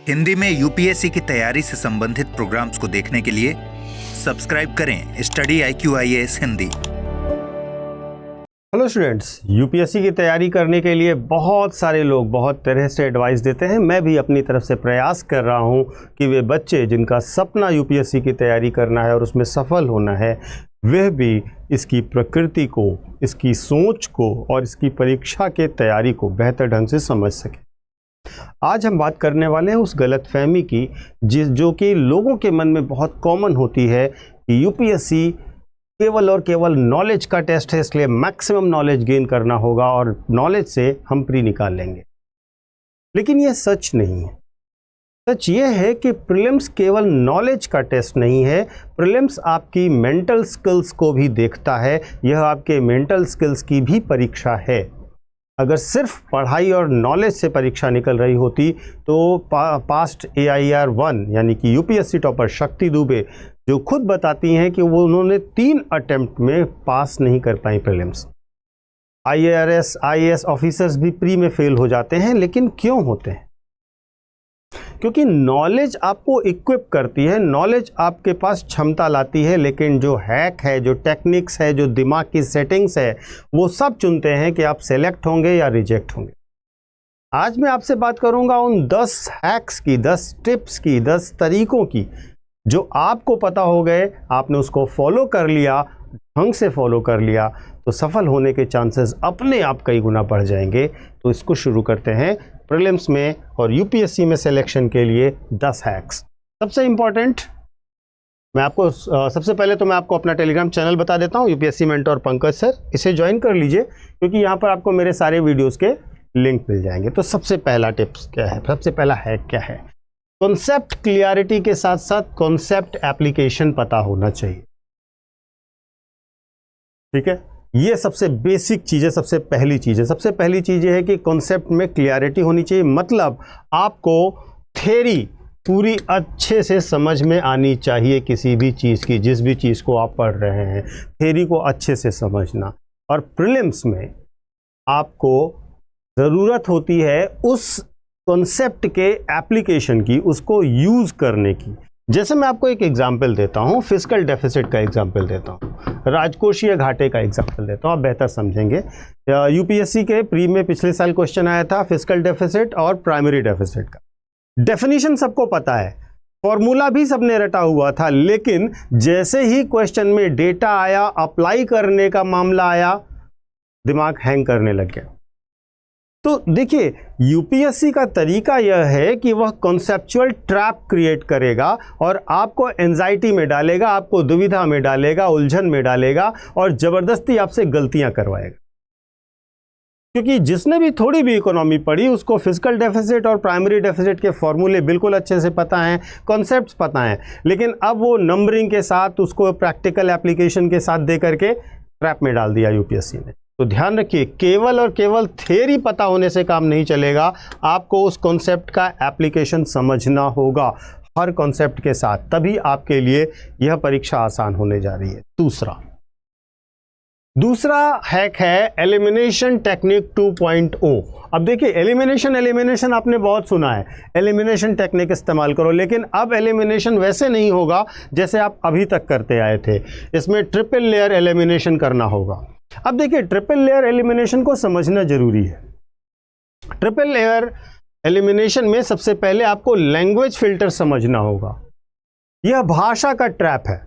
हिंदी में यूपीएससी की तैयारी से संबंधित प्रोग्राम्स को देखने के लिए सब्सक्राइब करें study IQIAS Hindi. Hello students, UPSC की तैयारी करने के लिए बहुत सारे लोग बहुत तरह से एडवाइस देते हैं। मैं भी अपनी तरफ से प्रयास कर रहा हूं कि वे बच्चे जिनका सपना यूपीएससी की तैयारी करना है और उसमें सफल होना है, वह भी इसकी प्रकृति को, इसकी सोच को और इसकी परीक्षा के तैयारी को बेहतर ढंग से समझ सकें। आज हम बात करने वाले हैं उस गलतफहमी की जो कि लोगों के मन में बहुत कॉमन होती है कि यूपीएससी केवल और केवल नॉलेज का टेस्ट है, इसलिए मैक्सिमम नॉलेज गेन करना होगा और नॉलेज से हम प्री निकाल लेंगे। लेकिन यह सच नहीं है। सच यह है कि प्रीलिम्स केवल नॉलेज का टेस्ट नहीं है, प्रीलिम्स आपकी मेंटल स्किल्स को भी देखता है। यह आपके मेंटल स्किल्स की भी परीक्षा है। अगर सिर्फ पढ़ाई और नॉलेज से परीक्षा निकल रही होती तो पास्ट AIR 1 यानी कि यूपीएससी टॉपर शक्ति दुबे जो खुद बताती हैं कि वो उन्होंने 3 अटेम्प्ट में पास नहीं कर पाई प्रीलिम्स। IAS ऑफिसर्स भी प्री में फेल हो जाते हैं। लेकिन क्यों होते हैं? क्योंकि नॉलेज आपको इक्विप करती है, नॉलेज आपके पास क्षमता लाती है, लेकिन जो हैक है, जो टेक्निक्स है, जो दिमाग की सेटिंग्स है, वो सब चुनते हैं कि आप सेलेक्ट होंगे या रिजेक्ट होंगे। आज मैं आपसे बात करूंगा उन 10 हैक्स की, 10 टिप्स की, 10 तरीकों की जो आपको पता हो गए, आपने उसको फॉलो कर लिया, ढंग से फॉलो कर लिया तो सफल होने के चांसेस अपने आप कई गुना बढ़ जाएंगे। तो इसको शुरू करते हैं। प्रीलिम्स में और यूपीएससी में सिलेक्शन के लिए 10 हैक्स। सबसे इंपॉर्टेंट, सबसे पहले तो मैं आपको अपना टेलीग्राम चैनल बता देता हूं, यूपीएससी मेंटोर पंकज सर। इसे ज्वाइन कर लीजिए क्योंकि यहां पर आपको मेरे सारे वीडियोस के लिंक मिल जाएंगे। तो सबसे पहला टिप्स क्या है, सबसे पहला हैक क्या है? कॉन्सेप्ट क्लियरिटी के साथ साथ कॉन्सेप्ट एप्लीकेशन पता होना चाहिए। ठीक है, ये सबसे बेसिक चीज़ है, सबसे पहली चीज़ है। सबसे पहली चीज़ ये है कि कॉन्सेप्ट में क्लियरिटी होनी चाहिए। मतलब आपको थ्योरी पूरी अच्छे से समझ में आनी चाहिए किसी भी चीज़ की, जिस भी चीज़ को आप पढ़ रहे हैं, थ्योरी को अच्छे से समझना। और प्रीलिम्स में आपको ज़रूरत होती है उस कॉन्सेप्ट के एप्लीकेशन की, उसको यूज़ करने की। जैसे मैं आपको एक एग्जाम्पल देता हूँ, फिस्कल डेफिसिट का एग्जाम्पल देता हूँ, राजकोषीय घाटे का एग्जाम्पल देता हूँ, आप बेहतर समझेंगे। यूपीएससी के प्री में पिछले साल क्वेश्चन आया था फिस्कल डेफिसिट और प्राइमरी डेफिसिट का। डेफिनेशन सबको पता है, फॉर्मूला भी सबने रटा हुआ था, लेकिन जैसे ही क्वेश्चन में डेटा आया, अप्लाई करने का मामला आया, दिमाग हैंग करने लग गया। तो देखिए, यूपीएससी का तरीका यह है कि वह कॉन्सेप्चुअल ट्रैप क्रिएट करेगा और आपको एंजाइटी में डालेगा, आपको दुविधा में डालेगा, उलझन में डालेगा और जबरदस्ती आपसे गलतियां करवाएगा। क्योंकि जिसने भी थोड़ी भी इकोनॉमी पढ़ी उसको फिस्कल डेफिसिट और प्राइमरी डेफिसिट के फॉर्मूले बिल्कुल अच्छे से पता हैं, कॉन्सेप्ट्स पता हैं, लेकिन अब वो नंबरिंग के साथ उसको प्रैक्टिकल एप्लीकेशन के साथ दे करके ट्रैप में डाल दिया यूपीएससी ने। तो ध्यान रखिए, केवल और केवल थ्योरी पता होने से काम नहीं चलेगा, आपको उस कॉन्सेप्ट का एप्लीकेशन समझना होगा हर कॉन्सेप्ट के साथ, तभी आपके लिए यह परीक्षा आसान होने जा रही है। दूसरा हैक है एलिमिनेशन टेक्निक 2.0। अब देखिए, एलिमिनेशन आपने बहुत सुना है, एलिमिनेशन टेक्निक इस्तेमाल करो, लेकिन अब एलिमिनेशन वैसे नहीं होगा जैसे आप अभी तक करते आए थे। इसमें ट्रिपल लेयर एलिमिनेशन करना होगा। अब देखिए, ट्रिपल लेयर एलिमिनेशन को समझना जरूरी है। ट्रिपल लेयर एलिमिनेशन में सबसे पहले आपको लैंग्वेज फिल्टर समझना होगा। यह भाषा का ट्रैप है।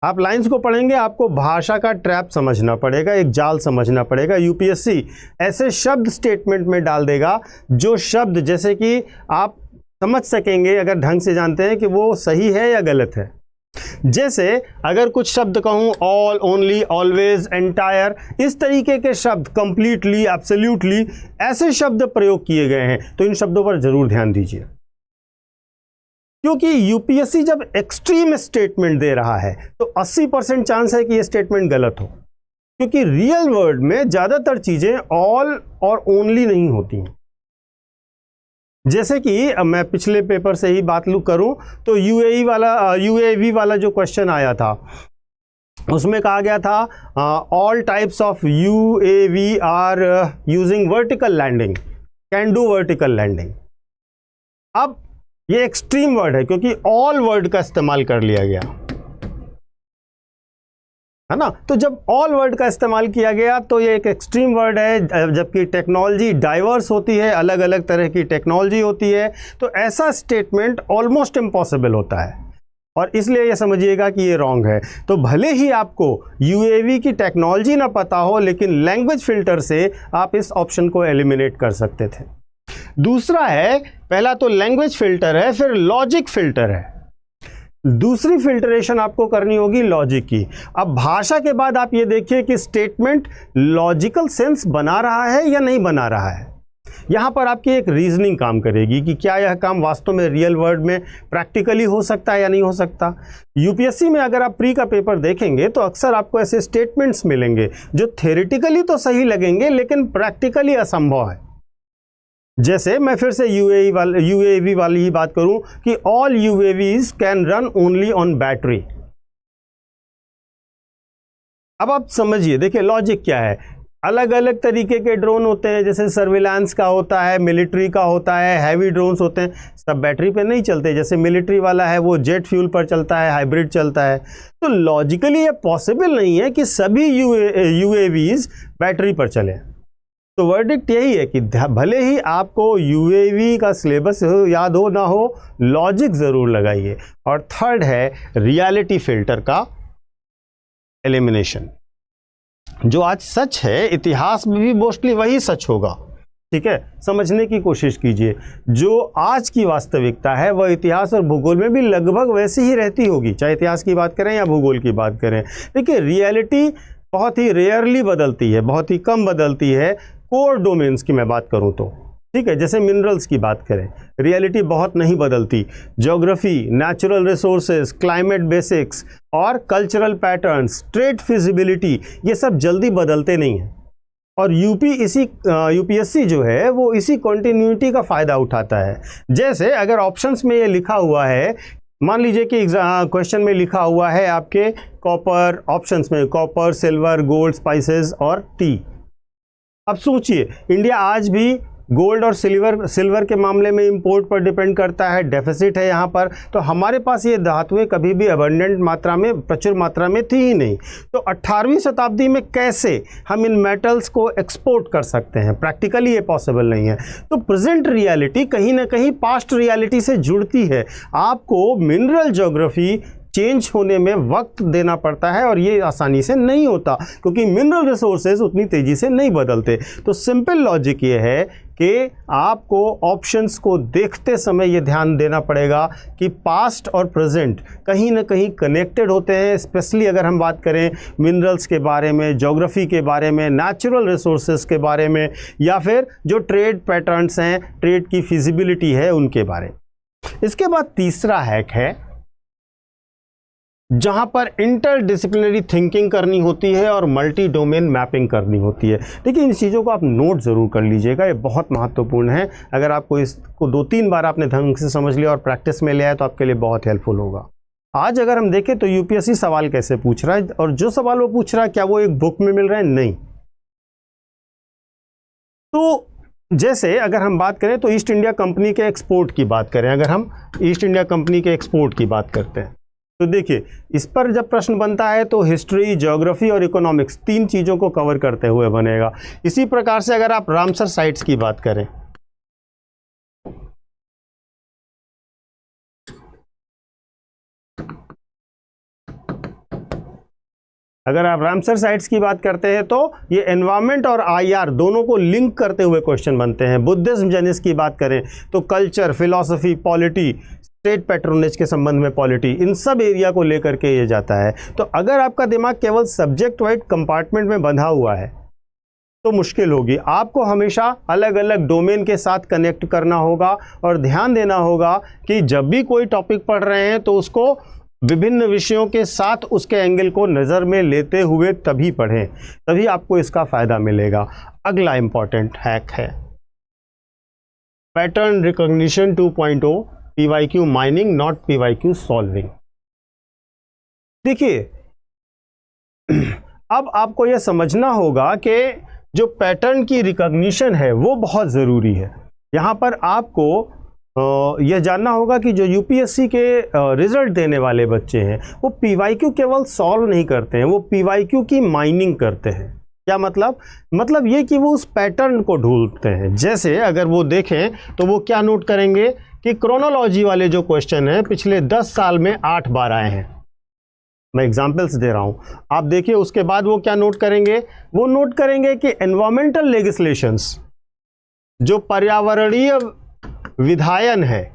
आप लाइंस को पढ़ेंगे, आपको भाषा का ट्रैप समझना पड़ेगा, एक जाल समझना पड़ेगा। यूपीएससी ऐसे शब्द स्टेटमेंट में डाल देगा जो शब्द जैसे कि आप समझ सकेंगे अगर ढंग से जानते हैं कि वो सही है या गलत है। जैसे अगर कुछ शब्द कहूं ऑल, ओनली, ऑलवेज, एंटायर, इस तरीके के शब्द, कंप्लीटली, एब्सोल्युटली, ऐसे शब्द प्रयोग किए गए हैं तो इन शब्दों पर जरूर ध्यान दीजिए। क्योंकि यूपीएससी जब एक्सट्रीम स्टेटमेंट दे रहा है तो 80% चांस है कि यह स्टेटमेंट गलत हो, क्योंकि रियल वर्ल्ड में ज्यादातर चीजें ऑल और ओनली नहीं होती हैं। जैसे कि मैं पिछले पेपर से ही बात करूं तो यूएवी वाला जो क्वेश्चन आया था, उसमें कहा गया था all types of UAV are using vertical landing, can do vertical landing. अब ये एक्सट्रीम वर्ड है क्योंकि ऑल वर्ड का इस्तेमाल कर लिया गया है ना। तो जब ऑल वर्ड का इस्तेमाल किया गया तो ये एक एक्सट्रीम वर्ड है, जबकि टेक्नोलॉजी डाइवर्स होती है, अलग अलग तरह की टेक्नोलॉजी होती है, तो ऐसा स्टेटमेंट ऑलमोस्ट इम्पॉसिबल होता है और इसलिए ये समझिएगा कि ये रॉन्ग है। तो भले ही आपको यूएवी की टेक्नोलॉजी ना पता हो, लेकिन लैंग्वेज फिल्टर से आप इस ऑप्शन को एलिमिनेट कर सकते थे। दूसरा है, पहला तो लैंग्वेज फिल्टर है, फिर लॉजिक फिल्टर है। दूसरी फिल्टरेशन आपको करनी होगी लॉजिक की। अब भाषा के बाद आप ये देखिए कि स्टेटमेंट लॉजिकल सेंस बना रहा है या नहीं बना रहा है। यहां पर आपकी एक रीजनिंग काम करेगी कि क्या यह काम वास्तव में रियल वर्ल्ड में प्रैक्टिकली हो सकता है या नहीं हो सकता। यूपीएससी में अगर आप प्री का पेपर देखेंगे तो अक्सर आपको ऐसे स्टेटमेंट्स मिलेंगे जो थ्योरेटिकली तो सही लगेंगे लेकिन प्रैक्टिकली असंभव है। जैसे मैं फिर से यूएवी वाली ही बात करूं कि all UAVs can run only on battery. अब आप समझिए, देखिए लॉजिक क्या है। अलग अलग तरीके के ड्रोन होते हैं, जैसे सर्विलांस का होता है, मिलिट्री का होता है, हैवी ड्रोन्स होते हैं, सब बैटरी पे नहीं चलते। जैसे मिलिट्री वाला है वो जेट फ्यूल पर चलता है, हाइब्रिड चलता है। तो लॉजिकली ये पॉसिबल नहीं है कि सभी यूएवीज बैटरी पर चले। तो वर्डिक्ट यही है कि भले ही आपको यूएवी का सिलेबस याद हो ना हो, लॉजिक ज़रूर लगाइए। और थर्ड है रियलिटी फिल्टर का एलिमिनेशन। जो आज सच है इतिहास में भी मोस्टली वही सच होगा, ठीक है। समझने की कोशिश कीजिए, जो आज की वास्तविकता है वह इतिहास और भूगोल में भी लगभग वैसी ही रहती होगी, चाहे इतिहास की बात करें या भूगोल की बात करें। देखिए रियलिटी बहुत ही रेयरली बदलती है, बहुत ही कम बदलती है। कोर डोमेन्स की मैं बात करूं तो, ठीक है, जैसे मिनरल्स की बात करें, रियलिटी बहुत नहीं बदलती। Geography, natural resources, climate basics और कल्चरल पैटर्न्स, ट्रेड फिजिबिलिटी, ये सब जल्दी बदलते नहीं हैं। और यूपीएससी जो है वो इसी कॉन्टिन्यूटी का फ़ायदा उठाता है। जैसे अगर ऑप्शंस में ये लिखा हुआ है, मान लीजिए कि क्वेश्चन में लिखा हुआ है आपके कॉपर, ऑप्शंस में कॉपर, सिल्वर, गोल्ड, स्पाइसेस और टी। अब सोचिए, इंडिया आज भी गोल्ड और सिल्वर के मामले में इंपोर्ट पर डिपेंड करता है, डेफिसिट है यहाँ पर। तो हमारे पास ये धातुएं कभी भी अबंडेंट मात्रा में, प्रचुर मात्रा में थी ही नहीं। तो 18वीं शताब्दी में कैसे हम इन मेटल्स को एक्सपोर्ट कर सकते हैं? प्रैक्टिकली ये पॉसिबल नहीं है। तो प्रेजेंट रियलिटी कहीं ना कहीं पास्ट रियलिटी से जुड़ती है। आपको मिनरल ज्योग्राफी चेंज होने में वक्त देना पड़ता है और ये आसानी से नहीं होता क्योंकि मिनरल रिसोर्सेज उतनी तेज़ी से नहीं बदलते। तो सिंपल लॉजिक ये है कि आपको ऑप्शंस को देखते समय ये ध्यान देना पड़ेगा कि पास्ट और प्रेजेंट कहीं ना कहीं कनेक्टेड होते हैं। स्पेशली अगर हम बात करें मिनरल्स के बारे में, ज्योग्राफी के बारे में, नेचुरल रिसोर्सेज के बारे में, या फिर जो ट्रेड पैटर्न्स हैं, ट्रेड की फिजिबिलिटी है, उनके बारे में। इसके बाद तीसरा हैक है जहां पर इंटरडिसिप्लिनरी थिंकिंग करनी होती है और मल्टी डोमेन मैपिंग करनी होती है। देखिए इन चीज़ों को आप नोट ज़रूर कर लीजिएगा, ये बहुत महत्वपूर्ण है। अगर आपको इसको 2-3 बार आपने ढंग से समझ लिया और प्रैक्टिस में ले आए तो आपके लिए बहुत हेल्पफुल होगा। आज अगर हम देखें तो यूपीएससी सवाल कैसे पूछ रहा है, और जो सवाल वो पूछ रहा है क्या वो एक बुक में मिल रहा है? नहीं। तो जैसे अगर हम बात करें तो ईस्ट इंडिया कंपनी के एक्सपोर्ट की बात करें, अगर हम ईस्ट इंडिया कंपनी के एक्सपोर्ट की बात करते हैं तो देखिए इस पर जब प्रश्न बनता है तो हिस्ट्री, ज्योग्राफी और इकोनॉमिक्स 3 चीज़ों को कवर करते हुए बनेगा। इसी प्रकार से अगर आप रामसर साइट्स की बात करें, अगर आप रामसर साइट्स की बात करते हैं तो ये एनवायरनमेंट और आईआर दोनों को लिंक करते हुए क्वेश्चन बनते हैं। बुद्धिज्म जर्नीज की बात करें तो culture, philosophy, polity, state patronage के संबंध में पॉलिटी, इन सब एरिया को लेकर के ये जाता है। तो अगर आपका दिमाग केवल सब्जेक्ट वाइज कंपार्टमेंट में बंधा हुआ है तो मुश्किल होगी। आपको हमेशा अलग अलग डोमेन के साथ कनेक्ट करना होगा और ध्यान देना होगा कि जब भी कोई टॉपिक पढ़ रहे हैं तो उसको विभिन्न विषयों के साथ उसके एंगल को नज़र में लेते हुए तभी पढ़ें, तभी आपको इसका फ़ायदा मिलेगा। अगला इंपॉर्टेंट हैक है pattern recognition 2.0, PYQ mining not PYQ solving. देखिए अब आपको यह समझना होगा कि जो पैटर्न की रिकॉग्निशन है वो बहुत ज़रूरी है। यहाँ पर आपको यह जानना होगा कि जो यूपीएससी के रिजल्ट देने वाले बच्चे हैं वो पीवाईक्यू केवल सॉल्व नहीं करते हैं, वो पीवाईक्यू की माइनिंग करते हैं। क्या मतलब ये कि वो उस पैटर्न को ढूंढते हैं। जैसे अगर वो देखें तो वो क्या नोट करेंगे कि क्रोनोलॉजी वाले जो क्वेश्चन हैं पिछले 10 साल में 8 बार आए हैं। मैं एग्जाम्पल्स दे रहा हूं, आप देखिए। उसके बाद वो क्या नोट करेंगे, वो नोट करेंगे कि एनवायरमेंटल लेजिस्लेशंस, जो पर्यावरणीय विधायन है,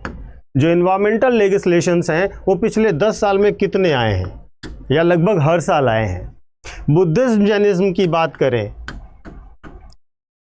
जो एनवायरमेंटल लेजिस्लेशंस हैं, वो पिछले 10 साल में कितने आए हैं या लगभग हर साल आए हैं। बुद्धिज्म जैनिज्म की बात करें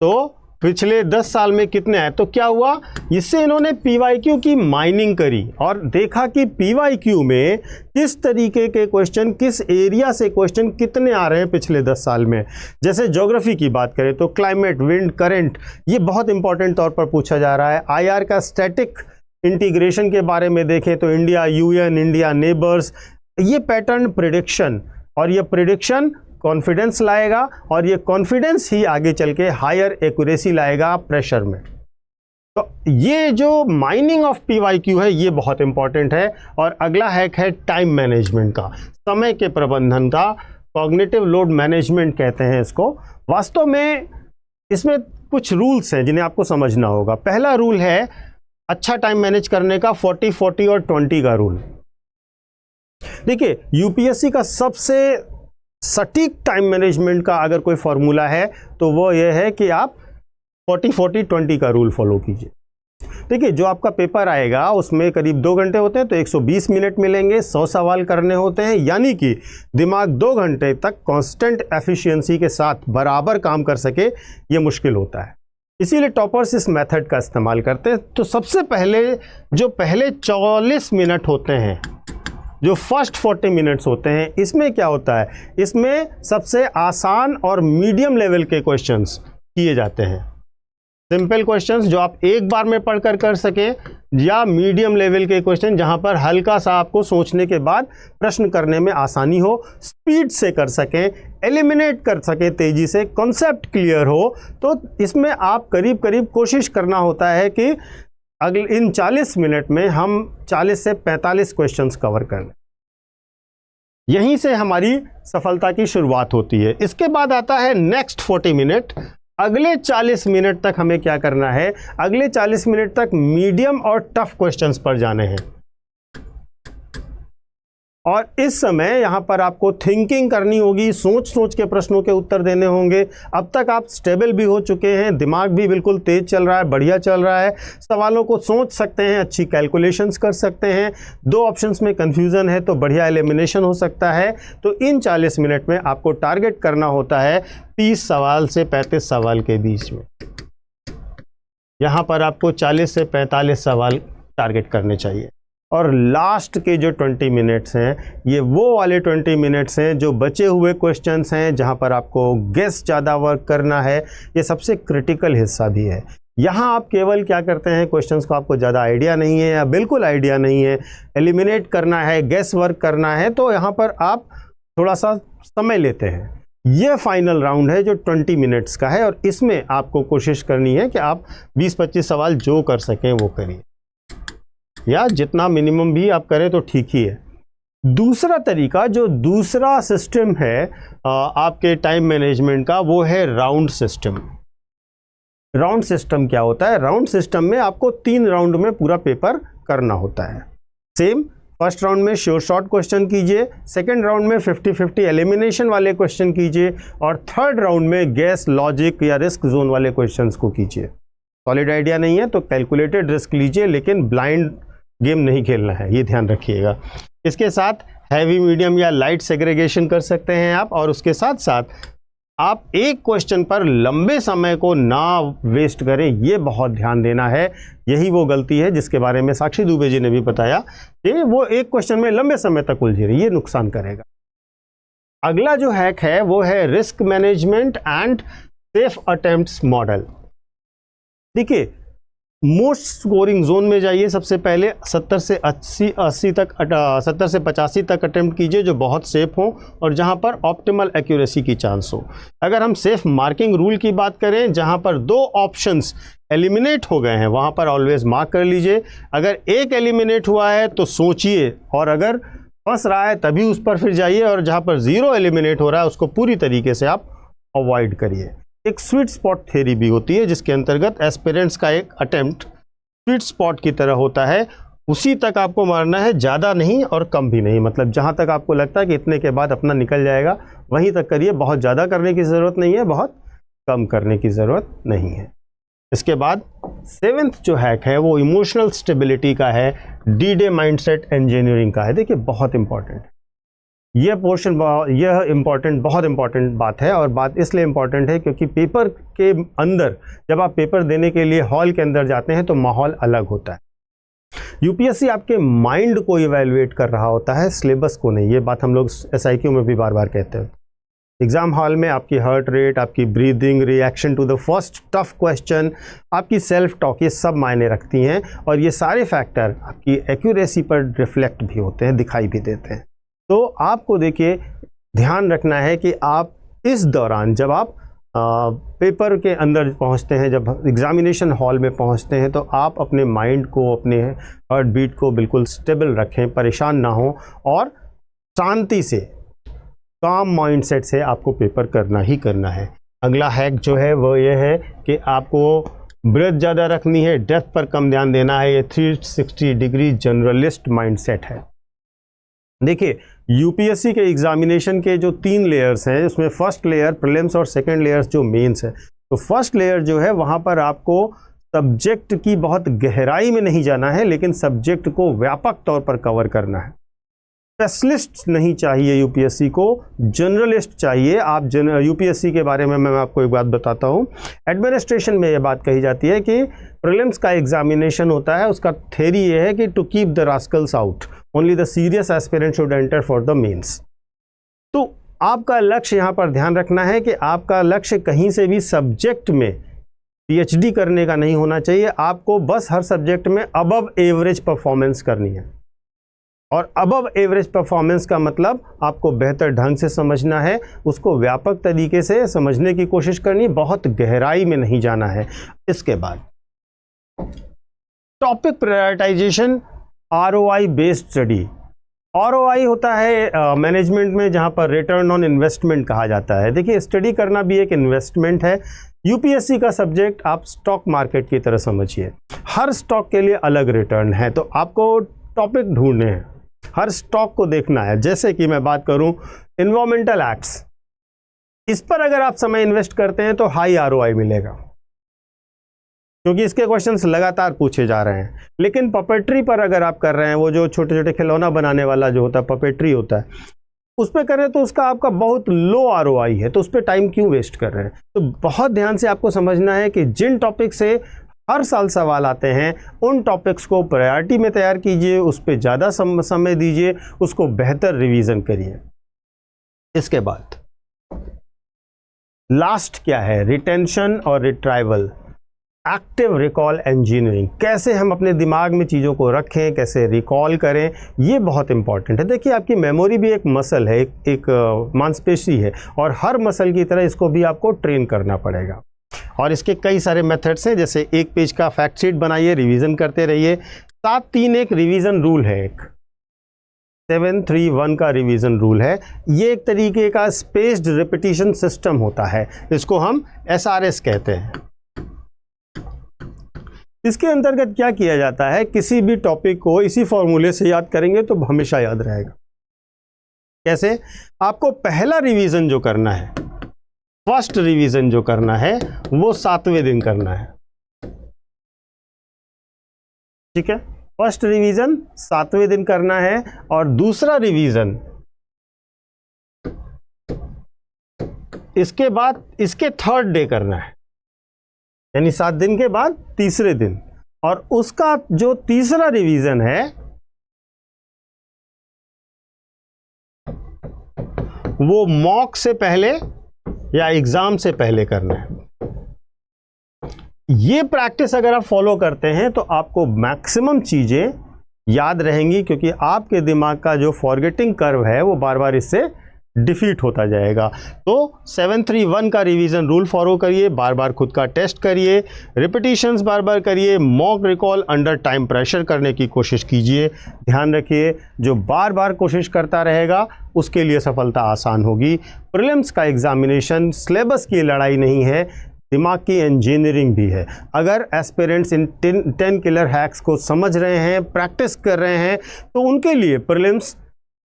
तो पिछले 10 साल में कितने आए। तो क्या हुआ, इससे इन्होंने पीवाईक्यू की माइनिंग करी और देखा कि पीवाईक्यू में किस तरीके के क्वेश्चन, किस एरिया से क्वेश्चन कितने आ रहे हैं पिछले 10 साल में। जैसे ज्योग्राफी की बात करें तो क्लाइमेट, विंड, करंट, ये बहुत इंपॉर्टेंट तौर पर पूछा जा रहा है। आईआर का स्टैटिक इंटीग्रेशन के बारे में देखें तो इंडिया, यूएन, इंडिया, नेबर्स, ये पैटर्न प्रिडिक्शन, और ये प्रिडिक्शन कॉन्फिडेंस लाएगा और ये कॉन्फिडेंस ही आगे चल के हायर एक्यूरेसी लाएगा प्रेशर में। तो ये जो माइनिंग ऑफ पीवाईक्यू है ये बहुत इंपॉर्टेंट है। और अगला हैक है टाइम मैनेजमेंट का, समय के प्रबंधन का, कॉग्निटिव लोड मैनेजमेंट कहते हैं इसको। वास्तव में इसमें कुछ रूल्स हैं जिन्हें आपको समझना होगा। पहला रूल है अच्छा टाइम मैनेज करने का, 40, 40 और 20 का रूल। देखिए, यूपीएससी का सबसे सटीक टाइम मैनेजमेंट का अगर कोई फॉर्मूला है तो वो ये है कि आप 40, 40, 20 का रूल फॉलो कीजिए। देखिए, जो आपका पेपर आएगा उसमें करीब 2 घंटे होते हैं तो 120 मिनट मिलेंगे, 100 सवाल करने होते हैं, यानी कि दिमाग 2 घंटे तक कांस्टेंट एफिशिएंसी के साथ बराबर काम कर सके, ये मुश्किल होता है। इसीलिए टॉपर्स इस मेथड का इस्तेमाल करते हैं। तो सबसे पहले जो पहले 44 मिनट होते हैं, जो फर्स्ट 40 मिनट्स होते हैं, इसमें क्या होता है, इसमें सबसे आसान और मीडियम लेवल के क्वेश्चंस किए जाते हैं। सिंपल क्वेश्चंस जो आप एक बार में पढ़कर कर सकें, या मीडियम लेवल के क्वेश्चन जहां पर हल्का सा आपको सोचने के बाद प्रश्न करने में आसानी हो, स्पीड से कर सकें, एलिमिनेट कर सकें तेजी से, कॉन्सेप्ट क्लियर हो। तो इसमें आप करीब करीब कोशिश करना होता है कि अगले इन 40 मिनट में हम 40 से 45 क्वेश्चंस कवर कर लें। यहीं से हमारी सफलता की शुरुआत होती है। इसके बाद आता है नेक्स्ट 40 मिनट। अगले 40 मिनट तक हमें क्या करना है, अगले 40 मिनट तक मीडियम और टफ क्वेश्चंस पर जाने हैं। और इस समय यहाँ पर आपको थिंकिंग करनी होगी, सोच सोच के प्रश्नों के उत्तर देने होंगे। अब तक आप स्टेबल भी हो चुके हैं, दिमाग भी बिल्कुल तेज चल रहा है, बढ़िया चल रहा है, सवालों को सोच सकते हैं, अच्छी कैलकुलेशंस कर सकते हैं। 2 ऑप्शंस में कंफ्यूजन है तो बढ़िया एलिमिनेशन हो सकता है। तो इन 40 मिनट में आपको टारगेट करना होता है 30 सवाल से 35 सवाल के बीच में। यहाँ पर आपको 40 से 45 सवाल टारगेट करने चाहिए। और लास्ट के जो 20 मिनट्स हैं, ये वो वाले 20 मिनट्स हैं जो बचे हुए क्वेश्चंस हैं, जहां पर आपको गेस ज़्यादा वर्क करना है। ये सबसे क्रिटिकल हिस्सा भी है। यहाँ आप केवल क्या करते हैं, क्वेश्चंस को आपको ज़्यादा आइडिया नहीं है या बिल्कुल आइडिया नहीं है, एलिमिनेट करना है, गेस वर्क करना है, तो यहाँ पर आप थोड़ा सा समय लेते हैं। ये फाइनल राउंड है जो 20 मिनट्स का है, और इसमें आपको कोशिश करनी है कि आप 20-25 सवाल जो कर सकें वो करिए, या जितना मिनिमम भी आप करें तो ठीक ही है। दूसरा तरीका, जो दूसरा सिस्टम है आपके टाइम मैनेजमेंट का, वो है राउंड सिस्टम। राउंड सिस्टम क्या होता है, राउंड सिस्टम में आपको 3 राउंड में पूरा पेपर करना होता है। सेम, फर्स्ट राउंड में श्योर शॉर्ट क्वेश्चन कीजिए, सेकंड राउंड में 50-50 एलिमिनेशन वाले क्वेश्चन कीजिए, और थर्ड राउंड में गैस, लॉजिक या रिस्क जोन वाले क्वेश्चंस को कीजिए। सॉलिड आइडिया नहीं है तो कैलकुलेटेड रिस्क लीजिए, लेकिन ब्लाइंड गेम नहीं खेलना है, ये ध्यान रखिएगा। इसके साथ हैवी, मीडियम या लाइट सेग्रीगेशन कर सकते हैं आप, और उसके साथ साथ आप एक क्वेश्चन पर लंबे समय को ना वेस्ट करें, ये बहुत ध्यान देना है। यही वो गलती है जिसके बारे में साक्षी दुबे जी ने भी बताया कि वो एक क्वेश्चन में लंबे समय तक उलझे रहे, ये नुकसान करेगा। अगला जो हैक है वो है risk management and safe attempts model. देखिए, मोस्ट स्कोरिंग जोन में जाइए। सबसे पहले 70 से 85 तक अटेम्प्ट कीजिए जो बहुत सेफ हो और जहां पर ऑप्टिमल एक्यूरेसी की चांस हो। अगर हम सेफ मार्किंग रूल की बात करें, जहां पर 2 ऑप्शंस एलिमिनेट हो गए हैं वहां पर ऑलवेज मार्क कर लीजिए। अगर एक एलिमिनेट हुआ है तो सोचिए, और अगर फंस रहा है तभी उस पर फिर जाइए, और जहां पर 0 एलिमिनेट हो रहा है उसको पूरी तरीके से आप अवॉइड करिए। एक स्वीट स्पॉट थ्योरी भी होती है जिसके अंतर्गत एस्पिरेंट्स का एक अटेम्प्ट स्वीट स्पॉट की तरह होता है, उसी तक आपको मारना है, ज़्यादा नहीं और कम भी नहीं। मतलब जहाँ तक आपको लगता है कि इतने के बाद अपना निकल जाएगा वहीं तक करिए, बहुत ज़्यादा करने की ज़रूरत नहीं है, बहुत कम करने की ज़रूरत नहीं है। इसके बाद 7th जो हैक है वो इमोशनल स्टेबिलिटी का है, D-Day माइंडसेट इंजीनियरिंग का है। देखिए बहुत इंपॉर्टेंट है यह पोर्शन, बहुत इंपॉर्टेंट बात है। और बात इसलिए इंपॉर्टेंट है क्योंकि पेपर के अंदर जब आप पेपर देने के लिए हॉल के अंदर जाते हैं तो माहौल अलग होता है। यूपीएससी आपके माइंड को इवैल्यूएट कर रहा होता है, सिलेबस को नहीं। ये बात हम लोग SIQ में भी बार बार कहते हैं। एग्जाम हॉल में आपकी हार्ट रेट, आपकी breathing, reaction to the first tough question, आपकी सेल्फ टॉक, ये सब मायने रखती हैं और ये सारे फैक्टर आपकी एक्यूरेसी पर रिफ्लेक्ट भी होते हैं, दिखाई भी देते हैं। तो आपको देखिए ध्यान रखना है कि आप इस दौरान जब आप पेपर के अंदर पहुंचते हैं, जब एग्जामिनेशन हॉल में पहुंचते हैं, तो आप अपने माइंड को, अपने हार्ट बीट को बिल्कुल स्टेबल रखें, परेशान ना हो और शांति से, काम माइंडसेट से आपको पेपर करना ही करना है। अगला हैक जो है वो ये है कि आपको ब्रेथ ज़्यादा रखनी है, डेप्थ पर कम ध्यान देना है। ये 360 डिग्री जनरलिस्ट माइंडसेट है। देखिए यूपीएससी के एग्जामिनेशन के जो 3 लेयर्स हैं, उसमें फर्स्ट लेयर प्रीलिम्स और सेकंड लेयर्स जो मेंस है। तो फर्स्ट लेयर जो है वहाँ पर आपको सब्जेक्ट की बहुत गहराई में नहीं जाना है, लेकिन सब्जेक्ट को व्यापक तौर पर कवर करना है। स्पेशलिस्ट नहीं चाहिए यूपीएससी को, जनरलिस्ट चाहिए। आप यूपीएससी के बारे में मैं आपको एक बात बताता हूँ। एडमिनिस्ट्रेशन में ये बात कही जाती है कि प्रीलिम्स का एग्जामिनेशन होता है, उसका थ्योरी ये है कि to keep the rascals out, only the serious aspirant should enter for the mains. तो आपका लक्ष्य यहाँ पर ध्यान रखना है कि आपका लक्ष्य कहीं से भी सब्जेक्ट में PhD करने का नहीं होना चाहिए। आपको बस हर सब्जेक्ट में अबव एवरेज परफॉर्मेंस करनी है। और अबव एवरेज परफॉर्मेंस का मतलब आपको बेहतर ढंग से समझना है, उसको व्यापक तरीके से समझने की कोशिश करनी, बहुत गहराई में नहीं जाना है। इसके बाद topic prioritisation, ROI based study. ROI होता है मैनेजमेंट में जहां पर रिटर्न ऑन इन्वेस्टमेंट कहा जाता है। देखिए स्टडी करना भी एक इन्वेस्टमेंट है। यूपीएससी का सब्जेक्ट आप स्टॉक मार्केट की तरह समझिए, हर स्टॉक के लिए अलग रिटर्न है, तो आपको टॉपिक ढूंढने हैं, हर स्टॉक को देखना है। जैसे कि मैं बात करूं एनवायरमेंटल एक्ट्स, इस पर अगर आप समय इन्वेस्ट करते हैं तो हाई ROI मिलेगा क्योंकि इसके क्वेश्चंस लगातार पूछे जा रहे हैं। लेकिन पपेट्री पर अगर आप कर रहे हैं, वो जो छोटे छोटे खिलौना बनाने वाला जो होता है पपेट्री होता है, उस पर करें तो उसका आपका बहुत लो ROI है, तो उस पर टाइम क्यों वेस्ट कर रहे हैं। तो बहुत ध्यान से आपको समझना है कि जिन टॉपिक से हर साल सवाल आते हैं उन टॉपिक्स को प्रायोरिटी में तैयार कीजिए, उस पर ज़्यादा समय दीजिए, उसको बेहतर रिवीजन करिए। इसके बाद लास्ट क्या है, रिटेंशन और रिट्राइवल, एक्टिव रिकॉल इंजीनियरिंग। कैसे हम अपने दिमाग में चीज़ों को रखें, कैसे रिकॉल करें, ये बहुत इंपॉर्टेंट है। देखिए आपकी मेमोरी भी एक मसल है, एक मांसपेशी है, और हर मसल की तरह इसको भी आपको ट्रेन करना पड़ेगा। और इसके कई सारे मेथड्स हैं, जैसे 1 पेज का फैक्ट शीट बनाइए, रिवीजन करते रहिए। 7-3 एक रिवीजन रूल है, एक 7-3-1 का रिवीजन रूल है। ये एक तरीके का स्पेस्ड रिपीटिशन सिस्टम होता है, इसको हम SRS कहते हैं। इसके अंतर्गत क्या किया जाता है, किसी भी टॉपिक को इसी फॉर्मूले से याद करेंगे तो हमेशा याद रहेगा। कैसे, आपको पहला रिवीजन जो करना है, फर्स्ट रिवीजन जो करना है, वो 7वें दिन करना है। ठीक है, फर्स्ट रिवीजन 7वें दिन करना है, और दूसरा रिवीजन इसके बाद इसके 3rd डे करना है, यानी 7 दिन के बाद तीसरे दिन। और उसका जो तीसरा रिवीजन है वो मॉक से पहले या एग्जाम से पहले करना है। ये प्रैक्टिस अगर आप फॉलो करते हैं तो आपको मैक्सिमम चीज़ें याद रहेंगी, क्योंकि आपके दिमाग का जो फॉरगेटिंग कर्व है वो बार बार इससे डिफीट होता जाएगा। तो 731 का रिवीजन रूल फॉलो करिए, बार बार खुद का टेस्ट करिए, रिपीटिशंस बार बार करिए, mock recall under time pressure करने की कोशिश कीजिए। ध्यान रखिए, जो बार बार कोशिश करता रहेगा उसके लिए सफलता आसान होगी। प्रीलिम्स का एग्जामिनेशन सिलेबस की लड़ाई नहीं है, दिमाग की इंजीनियरिंग भी है। अगर एस्पिरेंट्स इन 10 किलर हैक्स को समझ रहे हैं, प्रैक्टिस कर रहे हैं, तो उनके लिए प्रीलिम्स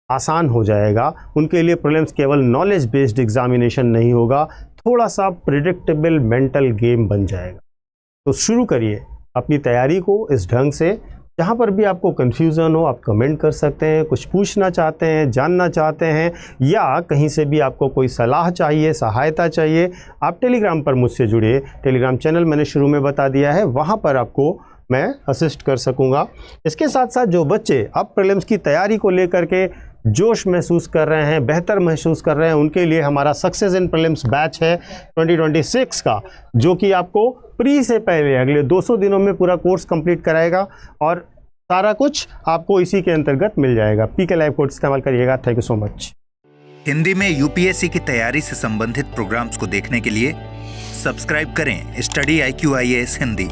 आसान हो जाएगा। उनके लिए प्रीलिम्स केवल नॉलेज बेस्ड एग्जामिनेशन नहीं होगा, थोड़ा सा प्रिडिक्टेबल मेंटल गेम बन जाएगा। तो शुरू करिए अपनी तैयारी को इस ढंग से। जहाँ पर भी आपको कन्फ्यूज़न हो आप कमेंट कर सकते हैं, कुछ पूछना चाहते हैं, जानना चाहते हैं, या कहीं से भी आपको कोई सलाह चाहिए, सहायता चाहिए, आप टेलीग्राम पर मुझसे जुड़िए। टेलीग्राम चैनल मैंने शुरू में बता दिया है, वहाँ पर आपको मैं असिस्ट कर सकूँगा। इसके साथ साथ जो बच्चे अब प्रीलिम्स की तैयारी को लेकर के जोश महसूस कर रहे हैं, बेहतर महसूस कर रहे हैं, उनके लिए हमारा सक्सेस इन प्रीलिम्स बैच है 2026 का, जो कि आपको प्री से पहले अगले 200 दिनों में पूरा कोर्स कंप्लीट कराएगा और सारा कुछ आपको इसी के अंतर्गत मिल जाएगा। पीके लाइव कोड इस्तेमाल करिएगा। Thank you so much. Hindi में यूपीएससी की तैयारी से संबंधित प्रोग्राम्स को देखने के लिए सब्सक्राइब करें स्टडी IQ IAS हिंदी।